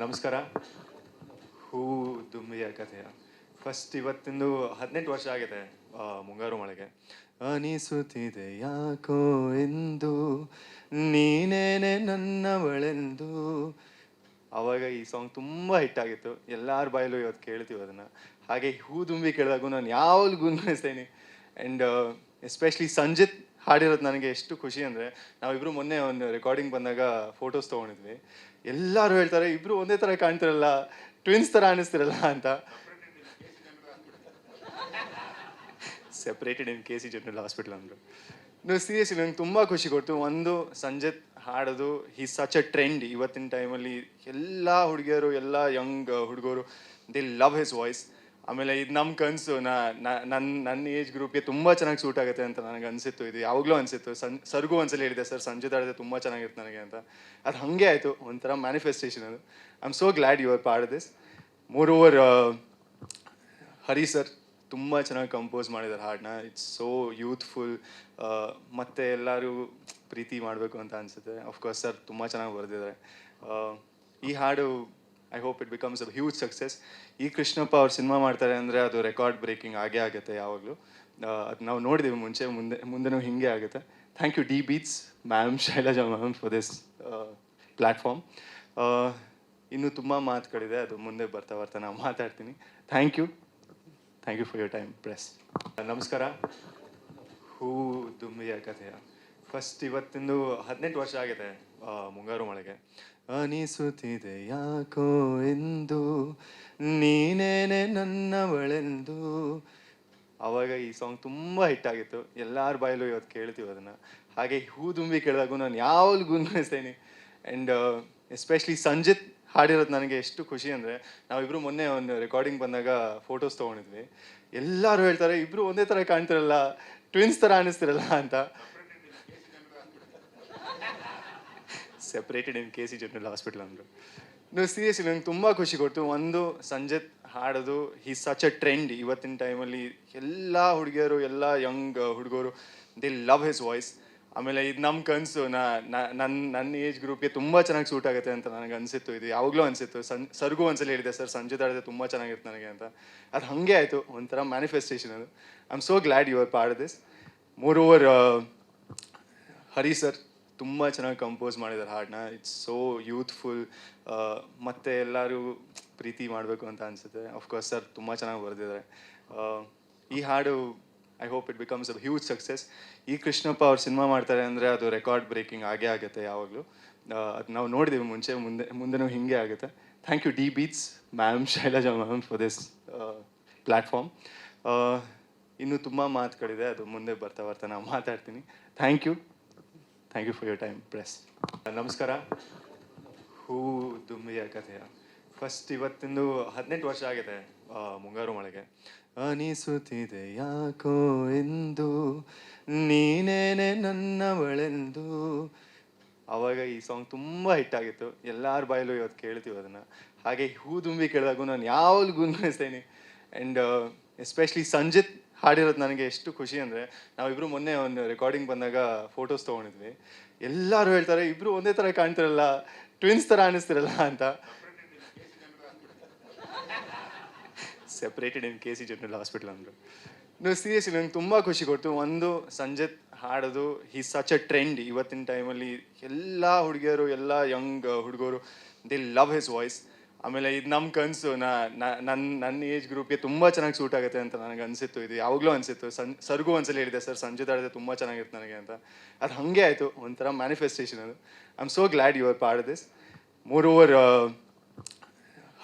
ನಮಸ್ಕಾರ. ಹೂ ದುಂಬಿಯ ಕಥೆಯ ಫಸ್ಟ್ ಇವತ್ತಿಂದು 18 ವರ್ಷ ಆಗಿದೆ ಮುಂಗಾರು ಮಳೆಗೆ. ಅನಿಸುತ್ತಿದೆ ಯಾಕೋ ಎಂದು ನೀನೇನೆ ನನ್ನವಳೆಂದು. ಆವಾಗ ಈ ಸಾಂಗ್ ತುಂಬ ಹಿಟ್ ಆಗಿತ್ತು, ಎಲ್ಲರ ಬಾಯಲ್ಲೂ ಇವತ್ತು ಕೇಳ್ತೀವಿ ಅದನ್ನು. ಹಾಗೆ ಹೂ ದುಂಬಿ ಕೇಳಿದಾಗೂ ನಾನು ಯಾವಾಗಲೂ ಗುನ್ಗುನಿಸ್ತೇನೆ. ಆ್ಯಂಡ್ ಎಸ್ಪೆಷಲಿ ಸಂಜಿತ್ ಹಾಡಿರೋದು ನನಗೆ ಎಷ್ಟು ಖುಷಿ ಅಂದರೆ, ನಾವಿಬ್ಬರು ಮೊನ್ನೆ ಒಂದು ರೆಕಾರ್ಡಿಂಗ್ ಬಂದಾಗ ಫೋಟೋಸ್ ತೊಗೊಂಡಿದ್ವಿ. ಎಲ್ಲರೂ ಹೇಳ್ತಾರೆ ಇಬ್ಬರು ಒಂದೇ ಥರ ಕಾಣ್ತಿರಲ್ಲ, ಟ್ವಿನ್ಸ್ ಥರ ಅನ್ನಿಸ್ತಿರಲ್ಲ ಅಂತ. ಸೆಪ್ರೇಟೆಡ್ ಇನ್ KC ಜನರಲ್ ಹಾಸ್ಪಿಟಲ್ ಅಂದರು. ನೀವು ಸೀರಿಯಸ್ಲಿ ನಂಗೆ ತುಂಬ ಖುಷಿ ಕೊಡ್ತು. ಒಂದು, ಸಂಜಿತ್ ಹಾಡೋದು ಹಿ ಸಚ್ ಅ ಟ್ರೆಂಡ್ ಇವತ್ತಿನ ಟೈಮಲ್ಲಿ. ಎಲ್ಲ ಹುಡುಗಿಯರು, ಎಲ್ಲ ಯಂಗ್ ಹುಡುಗರು ದೇ ಲವ್ ಹಿಸ್ ವಾಯ್ಸ್. ಆಮೇಲೆ ಇದು ನಮ್ಮ ಕನಸು, ನನ್ನ ಏಜ್ ಗ್ರೂಪ್ಗೆ ತುಂಬ ಚೆನ್ನಾಗಿ ಸೂಟ್ ಆಗುತ್ತೆ ಅಂತ ನನಗೆ ಅನಿಸಿತ್ತು. ಇದು ಯಾವಾಗಲೂ ಅನಿಸಿತ್ತು. ಸರ್ಗೂ ಒಂದ್ಸಲ ಹೇಳಿದೆ, ಸರ್ ಸಂಜಿತ್ ಹಾಡಿದ್ರೆ ತುಂಬ ಚೆನ್ನಾಗಿರುತ್ತೆ ನನಗೆ ಅಂತ. ಅದು ಹಾಗೆ ಆಯಿತು, ಒಂಥರ ಮ್ಯಾನಿಫೆಸ್ಟೇಷನ್ ಅದು. I am so glad you are part of this. Moreover Hari sir ತುಂಬ ಚೆನ್ನಾಗಿ ಕಂಪೋಸ್ ಮಾಡಿದ್ದಾರೆ ಹಾಡನ್ನ. It's so youthful. ಮತ್ತು ಎಲ್ಲರೂ ಪ್ರೀತಿ ಮಾಡಬೇಕು ಅಂತ ಅನಿಸುತ್ತೆ. ಅಫ್ಕೋರ್ಸ್ ಸರ್ ತುಂಬ ಚೆನ್ನಾಗಿ ಬರೆದಿದ್ದಾರೆ ಈ ಹಾಡು. I hope it becomes a huge success. ಈ ಕೃಷ್ಣಪ್ಪ ಅವ್ರು ಸಿನಿಮಾ ಮಾಡ್ತಾರೆ ಅಂದರೆ ಅದು ರೆಕಾರ್ಡ್ ಬ್ರೇಕಿಂಗ್ ಆಗೇ ಆಗುತ್ತೆ ಯಾವಾಗಲೂ. ಅದು ನಾವು ನೋಡಿದ್ದೀವಿ ಮುಂದೆನೂ ಹೀಗೆ ಆಗುತ್ತೆ. Thank you D beats ma'am, Shailaja ma'am for this platform. ಇನ್ನೂ ತುಂಬ ಮಾತುಗಳಿದೆ, ಅದು ಮುಂದೆ ಬರ್ತಾ ಬರ್ತಾ ನಾನು ಮಾತಾಡ್ತೀನಿ. Thank you for your time press. ನಮಸ್ಕಾರ. ಹೂ ದುಂಬಿಯ ಕಥೆಯ ಫಸ್ಟ್ ಇವತ್ತಿಂದು 18 ವರ್ಷ ಆಗಿದೆ ಮುಂಗಾರು ಮಳೆಗೆ. ಅನಿಸುತ್ತಿದೆ ಯಾಕೋ ಎಂದು ನೀನೇನೆ ನನ್ನವಳೆಂದು. ಆವಾಗ ಈ ಸಾಂಗ್ ತುಂಬ ಹಿಟ್ ಆಗಿತ್ತು, ಎಲ್ಲರ ಬಾಯಲ್ಲೂ ಇವತ್ತು ಕೇಳ್ತೀವಿ ಅದನ್ನು. ಹಾಗೆ ಹೂ ದುಂಬಿ ಕೇಳಿದಾಗೂ ನಾನು ಯಾವಾಗಲೂ ಗುನ್ಗುನಿಸ್ತೇನೆ. ಆ್ಯಂಡ್ ಎಸ್ಪೆಷಲಿ ಸಂಜಿತ್ ಹಾಡಿರೋದು ನನಗೆ ಎಷ್ಟು ಖುಷಿ ಅಂದರೆ, ನಾವಿಬ್ಬರು ಮೊನ್ನೆ ಒಂದು ರೆಕಾರ್ಡಿಂಗ್ ಬಂದಾಗ ಫೋಟೋಸ್ ತೊಗೊಂಡಿದ್ವಿ. ಎಲ್ಲರೂ ಹೇಳ್ತಾರೆ ಇಬ್ಬರು ಒಂದೇ ಥರ ಕಾಣ್ತಿರಲ್ಲ, ಟ್ವಿನ್ಸ್ ಥರ ಅನ್ನಿಸ್ತಿರಲ್ಲ ಅಂತ. ಸೆಪ್ರೇಟೆಡ್ ಇನ್ KC ಜನರಲ್ ಹಾಸ್ಪಿಟಲ್ ಅಂದರು. ನೀವು ಸೀರಿಯಸ್ಲಿ ನಂಗೆ ತುಂಬ ಖುಷಿ ಕೊಡ್ತು. ಒಂದು, ಸಂಜಿತ್ ಹಾಡೋದು ಹಿ ಸಚ್ ಅ ಟ್ರೆಂಡ್ ಇವತ್ತಿನ ಟೈಮಲ್ಲಿ. ಎಲ್ಲ ಹುಡುಗಿಯರು, ಎಲ್ಲ ಯಂಗ್ ಹುಡುಗರು ದೇ ಲವ್ ಹಿಸ್ ವಾಯ್ಸ್. ಆಮೇಲೆ ಇದು ನಮ್ಮ ಕನಸು, ನನ್ನ ಏಜ್ ಗ್ರೂಪ್ಗೆ ತುಂಬ ಚೆನ್ನಾಗಿ ಸೂಟ್ ಆಗುತ್ತೆ ಅಂತ ನನಗೆ ಅನಿಸಿತ್ತು. ಇದು ಯಾವಾಗಲೂ ಅನಿಸಿತ್ತು. ಸರ್ಗೂ ಒಂದ್ಸಲ ಹೇಳಿದೆ, ಸರ್ ಸಂಜಿತ್ ಹಾಡಿದ್ರೆ ತುಂಬ ಚೆನ್ನಾಗಿರುತ್ತೆ ನನಗೆ ಅಂತ. ಅದು ಹಾಗೆ ಆಯಿತು, ಒಂಥರ ಮ್ಯಾನಿಫೆಸ್ಟೇಷನ್ ಅದು. I am so glad you are part of this. Moreover Hari sir ತುಂಬ ಚೆನ್ನಾಗಿ ಕಂಪೋಸ್ ಮಾಡಿದ್ದಾರೆ ಹಾಡನ್ನ. It's so youthful. ಮತ್ತು ಎಲ್ಲರೂ ಪ್ರೀತಿ ಮಾಡಬೇಕು ಅಂತ ಅನಿಸುತ್ತೆ. ಅಫ್ಕೋರ್ಸ್ ಸರ್ ತುಂಬ ಚೆನ್ನಾಗಿ ಬರೆದಿದ್ದಾರೆ ಈ ಹಾಡು. I hope it becomes a huge success. ಈ ಕೃಷ್ಣಪ್ಪ ಅವ್ರು ಸಿನಿಮಾ ಮಾಡ್ತಾರೆ ಅಂದರೆ ಅದು ರೆಕಾರ್ಡ್ ಬ್ರೇಕಿಂಗ್ ಆಗೇ ಆಗುತ್ತೆ ಯಾವಾಗಲೂ. ಅದು ನಾವು ನೋಡಿದ್ದೀವಿ ಮುಂದೆನೂ ಹೀಗೆ ಆಗುತ್ತೆ. Thank you D beats ma'am, Shailaja ma'am for this platform. ಇನ್ನೂ ತುಂಬ ಮಾತುಗಳಿದೆ, ಅದು ಮುಂದೆ ಬರ್ತಾ ಬರ್ತಾ ನಾನು ಮಾತಾಡ್ತೀನಿ. Thank you for your time press. ನಮಸ್ಕಾರ. ಹೂ ದುಂಬಿಯ ಕಥೆಯ ಫಸ್ಟ್ ಇವತ್ತಿಂದು 18 ವರ್ಷ ಆಗಿದೆ ಮುಂಗಾರು ಮಳೆಗೆ. ಅನಿಸುತ್ತಿದೆ ಯಾಕೋ ಎಂದು ನೀನೇನೆ ನನ್ನವಳೆಂದು. ಆವಾಗ ಈ ಸಾಂಗ್ ತುಂಬ ಹಿಟ್ ಆಗಿತ್ತು, ಎಲ್ಲರ ಬಾಯಲ್ಲೂ ಇವತ್ತು ಕೇಳ್ತೀವಿ ಅದನ್ನು. ಹಾಗೆ ಹೂ ದುಂಬಿ ಕೇಳಿದಾಗೂ ನಾನು ಯಾವಾಗಲೂ ಗುನ್ಗುನಿಸ್ತೇನೆ. ಆ್ಯಂಡ್ ಎಸ್ಪೆಷಲಿ ಸಂಜಿತ್ ಹಾಡಿರೋದು ನನಗೆ ಎಷ್ಟು ಖುಷಿ ಅಂದರೆ, ನಾವಿಬ್ಬರು ಮೊನ್ನೆ ಒಂದು ರೆಕಾರ್ಡಿಂಗ್ ಬಂದಾಗ ಫೋಟೋಸ್ ತೊಗೊಂಡಿದ್ವಿ. ಎಲ್ಲರೂ ಹೇಳ್ತಾರೆ ಇಬ್ಬರು ಒಂದೇ ಥರ ಕಾಣ್ತಿರಲ್ಲ, ಟ್ವಿನ್ಸ್ ಥರ ಅನ್ನಿಸ್ತಿರಲ್ಲ ಅಂತ. ಸೆಪ್ರೇಟೆಡ್ ಇನ್ KC ಜನರಲ್ ಹಾಸ್ಪಿಟಲ್ ಅಂದರು. ನೀವು ಸೀರಿಯಸ್ಲಿ ನಂಗೆ ತುಂಬ ಖುಷಿ ಕೊಡ್ತು. ಒಂದು, ಸಂಜಿತ್ ಹಾಡೋದು ಹಿ ಸಚ್ ಅ ಟ್ರೆಂಡ್ ಇವತ್ತಿನ ಟೈಮಲ್ಲಿ. ಎಲ್ಲ ಹುಡುಗಿಯರು, ಎಲ್ಲ ಯಂಗ್ ಹುಡುಗರು ದೇ ಲವ್ ಹಿಸ್ ವಾಯ್ಸ್. ಆಮೇಲೆ ಇದು ನಮ್ಮ ಕನಸು, ನನ್ನ ಏಜ್ ಗ್ರೂಪ್ಗೆ ತುಂಬ ಚೆನ್ನಾಗಿ ಸೂಟ್ ಆಗುತ್ತೆ ಅಂತ ನನಗೆ ಅನಿಸಿತ್ತು. ಇದು ಯಾವಾಗಲೂ ಅನಿಸಿತ್ತು. ಸರ್ಗೂ ಒಂದ್ಸಲ ಹೇಳಿದೆ, ಸರ್ ಸಂಜಿತ್ ಹಾಡಿದ್ರೆ ತುಂಬ ಚೆನ್ನಾಗಿರುತ್ತೆ ನನಗೆ ಅಂತ. ಅದು ಹಾಗೆ ಆಯಿತು, ಒಂಥರ ಮ್ಯಾನಿಫೆಸ್ಟೇಷನ್ ಅದು. I am so glad you are part of this. Moreover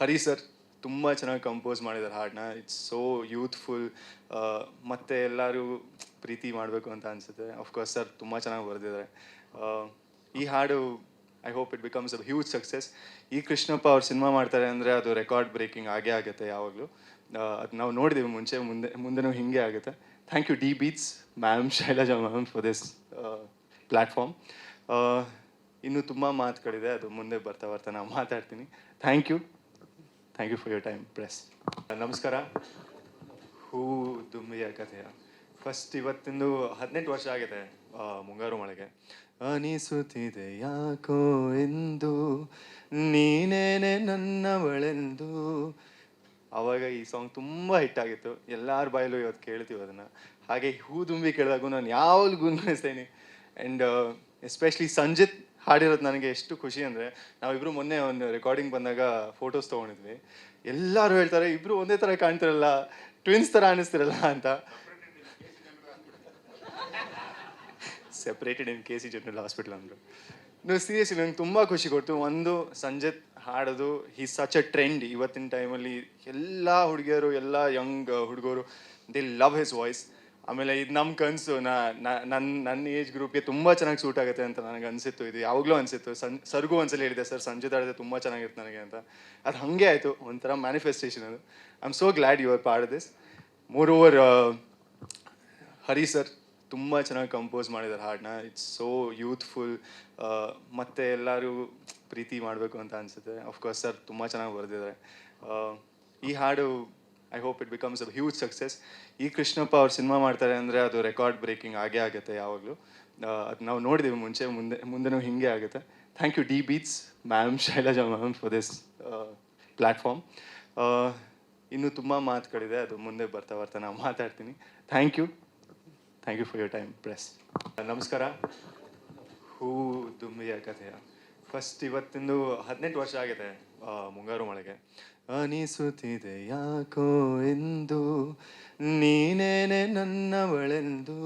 Hari sir ತುಂಬ ಚೆನ್ನಾಗಿ ಕಂಪೋಸ್ ಮಾಡಿದ್ದಾರೆ ಹಾಡನ್ನ. It's so youthful. ಮತ್ತು ಎಲ್ಲರೂ ಪ್ರೀತಿ ಮಾಡಬೇಕು ಅಂತ ಅನಿಸುತ್ತೆ. ಅಫ್ಕೋರ್ಸ್ ಸರ್ ತುಂಬ ಚೆನ್ನಾಗಿ ಬರೆದಿದ್ದಾರೆ ಈ ಹಾಡು. I hope it becomes a huge success. ಈ ಕೃಷ್ಣಪ್ಪ ಅವ್ರು ಸಿನಿಮಾ ಮಾಡ್ತಾರೆ ಅಂದರೆ ಅದು ರೆಕಾರ್ಡ್ ಬ್ರೇಕಿಂಗ್ ಆಗೇ ಆಗುತ್ತೆ ಯಾವಾಗಲೂ. ಅದು ನಾವು ನೋಡಿದ್ದೀವಿ ಮುಂದೆನೂ ಹೀಗೆ ಆಗುತ್ತೆ. Thank you D beats ma'am, Shailaja ma'am for this platform. ಇನ್ನೂ ತುಂಬ ಮಾತುಗಳಿದೆ, ಅದು ಮುಂದೆ ಬರ್ತಾ ಬರ್ತಾ ನಾನು ಮಾತಾಡ್ತೀನಿ. Thank you for your time press. ನಮಸ್ಕಾರ. ಹೂ ದುಂಬಿಯ ಕಥೆಯ ಫಸ್ಟ್ ಇವತ್ತಿಂದು 18 ವರ್ಷ ಆಗಿದೆ ಮುಂಗಾರು ಮಳೆಗೆ. ಅನಿಸುತ್ತಿದೆ ಯಾಕೋ ಎಂದು ನೀನೇನೆ ನನ್ನವಳೆಂದು. ಆವಾಗ ಈ ಸಾಂಗ್ ತುಂಬ ಹಿಟ್ ಆಗಿತ್ತು, ಎಲ್ಲರ ಬಾಯಲ್ಲೂ ಇವತ್ತು ಕೇಳ್ತೀವಿ ಅದನ್ನು. ಹಾಗೆ ಹೂ ತುಂಬಿ ಕೇಳಿದಾಗೂ ನಾನು ಯಾವಾಗಲೂ ಗುನ್ಗುನಿಸ್ತೇನೆ. ಆ್ಯಂಡ್ ಎಸ್ಪೆಷಲಿ ಸಂಜಿತ್ ಹಾಡಿರೋದು ನನಗೆ ಎಷ್ಟು ಖುಷಿ ಅಂದರೆ, ನಾವಿಬ್ಬರು ಮೊನ್ನೆ ಒಂದು ರೆಕಾರ್ಡಿಂಗ್ ಬಂದಾಗ ಫೋಟೋಸ್ ತೊಗೊಂಡಿದ್ವಿ. ಎಲ್ಲರೂ ಹೇಳ್ತಾರೆ ಇಬ್ಬರು ಒಂದೇ ಥರ ಕಾಣ್ತಿರಲ್ಲ, ಟ್ವಿನ್ಸ್ ಥರ ಅನ್ನಿಸ್ತಿರಲ್ಲ ಅಂತ. ಸೆಪ್ರೇಟೆಡ್ ಇನ್ KC ಜನರಲ್ ಹಾಸ್ಪಿಟಲ್ ಅಂದರು. ನೀವು ಸೀರಿಯಸ್ಲಿ ನಂಗೆ ತುಂಬ ಖುಷಿ ಕೊಡ್ತು. ಒಂದು, ಸಂಜಿತ್ ಹಾಡೋದು ಹೀ ಸಚ್ ಅ ಟ್ರೆಂಡ್ ಇವತ್ತಿನ ಟೈಮಲ್ಲಿ. ಎಲ್ಲ ಹುಡುಗಿಯರು, ಎಲ್ಲ ಯಂಗ್ ಹುಡುಗರು, ದೇ ಲವ್ ಹಿಸ್ ವಾಯ್ಸ್. ಆಮೇಲೆ ಇದು ನಮ್ಮ ಕನಸು, ನನ್ನ ಏಜ್ ಗ್ರೂಪ್ಗೆ ತುಂಬ ಚೆನ್ನಾಗಿ ಸೂಟ್ ಆಗುತ್ತೆ ಅಂತ ನನಗೆ ಅನಿಸಿತ್ತು. ಇದು ಯಾವಾಗಲೂ ಅನಿಸಿತ್ತು. ಸರ್ಗೂ ಒಂದ್ಸಲ ಹೇಳಿದೆ, ಸರ್ ಸಂಜಿತ್ ಹಾಡಿದ್ರೆ ತುಂಬ ಚೆನ್ನಾಗಿರುತ್ತೆ ನನಗೆ ಅಂತ. ಅದು ಹಾಗೆ ಆಯಿತು, ಒಂಥರ ಮ್ಯಾನಿಫೆಸ್ಟೇಷನ್ ಅದು. I am so glad you are part of this. Moreover Hari sir ತುಂಬ ಚೆನ್ನಾಗಿ ಕಂಪೋಸ್ ಮಾಡಿದ್ದಾರೆ ಹಾಡನ್ನ. ಇಟ್ಸ್ ಸೋ ಯೂತ್ಫುಲ್, ಮತ್ತು ಎಲ್ಲರೂ ಪ್ರೀತಿ ಮಾಡಬೇಕು ಅಂತ ಅನಿಸುತ್ತೆ. ಅಫ್ಕೋರ್ಸ್ ಸರ್ ತುಂಬ ಚೆನ್ನಾಗಿ ಬರೆದಿದ್ದಾರೆ ಈ ಹಾಡು. I hope it becomes a huge success. ಈ ಕೃಷ್ಣಪ್ಪ ಅವ್ರು ಸಿನಿಮಾ ಮಾಡ್ತಾರೆ ಅಂದರೆ ಅದು ರೆಕಾರ್ಡ್ ಬ್ರೇಕಿಂಗ್ ಆಗೇ ಆಗುತ್ತೆ ಯಾವಾಗಲೂ. ಅದು ನಾವು ನೋಡಿದ್ದೀವಿ ಮುಂದೆನೂ ಹೀಗೆ ಆಗುತ್ತೆ. Thank you D beats ma'am, Shailaja ma'am for this platform. ಇನ್ನೂ ತುಂಬ ಮಾತುಗಳಿದೆ, ಅದು ಮುಂದೆ ಬರ್ತಾ ನಾನು ಮಾತಾಡ್ತೀನಿ. Thank you for your time press. ನಮಸ್ಕಾರ. ಹೂ ದುಂಬಿಯ ಕಥೆಯ ಫಸ್ಟ್ ಇವತ್ತಿಂದು 18 ವರ್ಷ ಆಗಿದೆ ಮುಂಗಾರು ಮಳೆಗೆ. ಅನಿಸುತ್ತಿದೆ ಯಾಕೋ ಎಂದು ನೀನೇನೆ ನನ್ನವಳೆಂದು.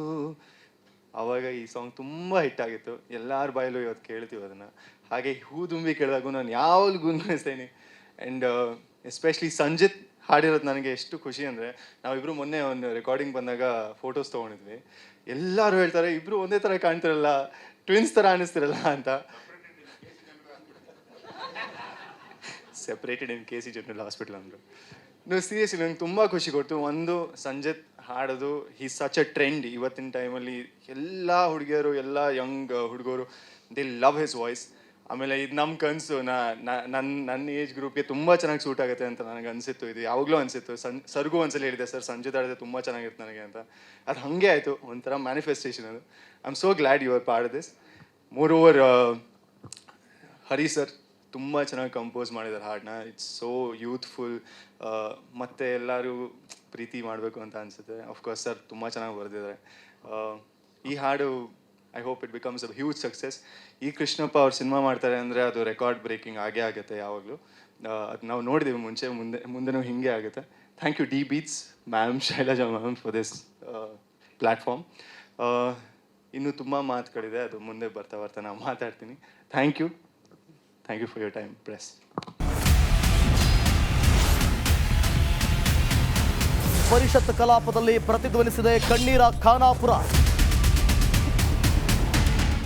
ಆವಾಗ ಈ ಸಾಂಗ್ ತುಂಬ ಹಿಟ್ ಆಗಿತ್ತು, ಎಲ್ಲರ ಬಾಯಲ್ಲೂ ಇವತ್ತು ಕೇಳ್ತೀವಿ ಅದನ್ನು. ಹಾಗೆ ಹೂ ತುಂಬಿ ಕೇಳಿದಾಗೂ ನಾನು ಯಾವಾಗಲೂ ಗುನ್ಗುನಿಸ್ತೇನೆ. ಆ್ಯಂಡ್ ಎಸ್ಪೆಷಲಿ ಸಂಜಿತ್ ಹಾಡಿರೋದು ನನಗೆ ಎಷ್ಟು ಖುಷಿ ಅಂದರೆ, ನಾವಿಬ್ಬರು ಮೊನ್ನೆ ಒಂದು ರೆಕಾರ್ಡಿಂಗ್ ಬಂದಾಗ ಫೋಟೋಸ್ ತೊಗೊಂಡಿದ್ವಿ. ಎಲ್ಲರೂ ಹೇಳ್ತಾರೆ ಇಬ್ಬರು ಒಂದೇ ಥರ ಕಾಣ್ತಿರಲ್ಲ, ಟ್ವಿನ್ಸ್ ಥರ ಅನ್ನಿಸ್ತಿರಲ್ಲ ಅಂತ. ಸೆಪ್ರೇಟೆಡ್ ಇನ್ KC ಜನರಲ್ ಹಾಸ್ಪಿಟಲ್ ಅಂದರು. ನೀವು ಸೀರಿಯಸ್ಲಿ ನಂಗೆ ತುಂಬ ಖುಷಿ ಕೊಡ್ತು. ಒಂದು, ಸಂಜಿತ್ ಹಾಡೋದು ಹೀ ಸಚ್ ಅ ಟ್ರೆಂಡ್ ಇವತ್ತಿನ ಟೈಮಲ್ಲಿ. ಎಲ್ಲ ಹುಡುಗಿಯರು, ಎಲ್ಲ ಯಂಗ್ ಹುಡುಗರು, ದೇ ಲವ್ ಹಿಸ್ ವಾಯ್ಸ್. ಆಮೇಲೆ ಇದು ನಮ್ಮ ಕನಸು, ನನ್ನ ಏಜ್ ಗ್ರೂಪ್ಗೆ ತುಂಬ ಚೆನ್ನಾಗಿ ಸೂಟ್ ಆಗುತ್ತೆ ಅಂತ ನನಗೆ ಅನಿಸಿತ್ತು. ಇದು ಯಾವಾಗಲೂ ಅನಿಸಿತ್ತು. ಸರ್ಗೂ ಒಂದ್ಸಲ ಹೇಳಿದೆ, ಸರ್ ಸಂಜಿತ್ ಹಾಡಿದ್ರೆ ತುಂಬ ಚೆನ್ನಾಗಿರುತ್ತೆ ನನಗೆ ಅಂತ. ಅದು ಹಾಗೆ ಆಯಿತು, ಒಂಥರ ಮ್ಯಾನಿಫೆಸ್ಟೇಷನ್ ಅದು. I am so glad you are part of this. Moreover Hari sir ತುಂಬ ಚೆನ್ನಾಗಿ ಕಂಪೋಸ್ ಮಾಡಿದ್ದಾರೆ ಹಾಡನ್ನ. ಇಟ್ಸ್ ಸೋ ಯೂತ್ಫುಲ್, ಮತ್ತು ಎಲ್ಲರೂ ಪ್ರೀತಿ ಮಾಡಬೇಕು ಅಂತ ಅನಿಸುತ್ತೆ. ಅಫ್ಕೋರ್ಸ್ ಸರ್ ತುಂಬ ಚೆನ್ನಾಗಿ ಬರೆದಿದ್ದಾರೆ ಈ ಹಾಡು. I hope it becomes a huge success. ಈ ಕೃಷ್ಣಪ್ಪ ಅವ್ರು ಸಿನಿಮಾ ಮಾಡ್ತಾರೆ ಅಂದರೆ ಅದು ರೆಕಾರ್ಡ್ ಬ್ರೇಕಿಂಗ್ ಆಗೇ ಆಗುತ್ತೆ ಯಾವಾಗಲೂ. ಅದು ನಾವು ನೋಡಿದ್ದೀವಿ ಮುಂದೆನೂ ಹೀಗೆ ಆಗುತ್ತೆ. Thank you D beats ma'am, Shailaja ma'am for this platform. ಇನ್ನೂ ತುಂಬ ಮಾತುಗಳಿದೆ, ಅದು ಮುಂದೆ ಬರ್ತಾ ನಾನು ಮಾತಾಡ್ತೀನಿ. Thank you for your time press. ಪರಿಷತ್ ಕಲಾಪದಲ್ಲಿ ಪ್ರತಿಧ್ವನಿಸಿದೆ ಕಣ್ಣೀರ ಖಾನಾಪುರ.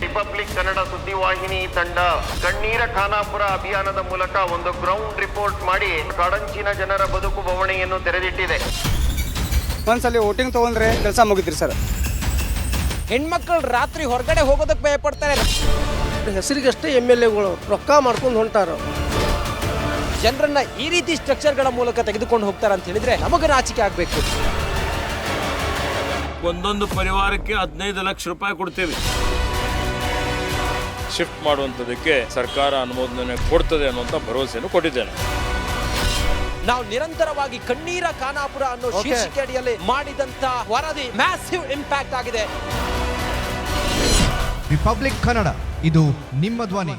ರಿಪಬ್ಲಿಕ್ ಕನ್ನಡ ಸುದ್ದಿವಾಹಿನಿ ತಂಡ ಕಣ್ಣೀರ ಖಾನಾಪುರ ಅಭಿಯಾನದ ಮೂಲಕ ಒಂದು ಗ್ರೌಂಡ್ ರಿಪೋರ್ಟ್ ಮಾಡಿ ಕಾಡಂಚಿನ ಜನರ ಬದುಕು ಬವಣೆಯನ್ನು ತೆರೆದಿಟ್ಟಿದೆ. ಒಂದ್ಸಲಿ ವೋಟಿಂಗ್ ತಗೊಂಡ್ರೆ ಕೆಲಸ ಮುಗಿದ್ರಿ ಸರ್. ಹೆಣ್ಮಕ್ಳು ರಾತ್ರಿ ಹೊರಗಡೆ ಹೋಗೋದಕ್ಕೆ ಭಯ ಪಡ್ತಾರೆ. ಹೆಸರಿಗಷ್ಟೇ MLAಗಳು ರೊಕ್ಕ ಮಾಡ್ಕೊಂಡು ಹೊಂಟಾರ. ಜನರನ್ನ ಈ ರೀತಿ ಸ್ಟ್ರಕ್ಚರ್ಗಳ ಮೂಲಕ ತೆಗೆದುಕೊಂಡು ಹೋಗ್ತಾರೆ ಅಂತ ಹೇಳಿದ್ರೆ ನಮಗೆ ನಾಚಿಕೆ ಆಗಬೇಕು. ಒಂದೊಂದು ಪರಿವಾರಕ್ಕೆ 15 ಲಕ್ಷ ರೂಪಾಯಿ ಕೊಡ್ತೀವಿ. ಶಿಫ್ಟ್ ಮಾಡುವಂಥದ್ದಕ್ಕೆ ಸರ್ಕಾರ ಅನುಮೋದನೆ ಕೊಡ್ತದೆ ಅನ್ನುವಂಥ ಭರವಸೆಯನ್ನು ಕೊಟ್ಟಿದ್ದೇನೆ. ನಾವು ನಿರಂತರವಾಗಿ ಕಣ್ಣೀರ ಖಾನಾಪುರ ಅನ್ನೋ ಶೀರ್ಷಿಕೆ ಅಡಿಯಲ್ಲಿ ಮಾಡಿದಂತ ವರದಿ ಮ್ಯಾಸಿವ್ ಇಂಪ್ಯಾಕ್ಟ್ ಆಗಿದೆ. ರಿಪಬ್ಲಿಕ್ ಕನ್ನಡ, ಇದು ನಿಮ್ಮ ಧ್ವನಿ.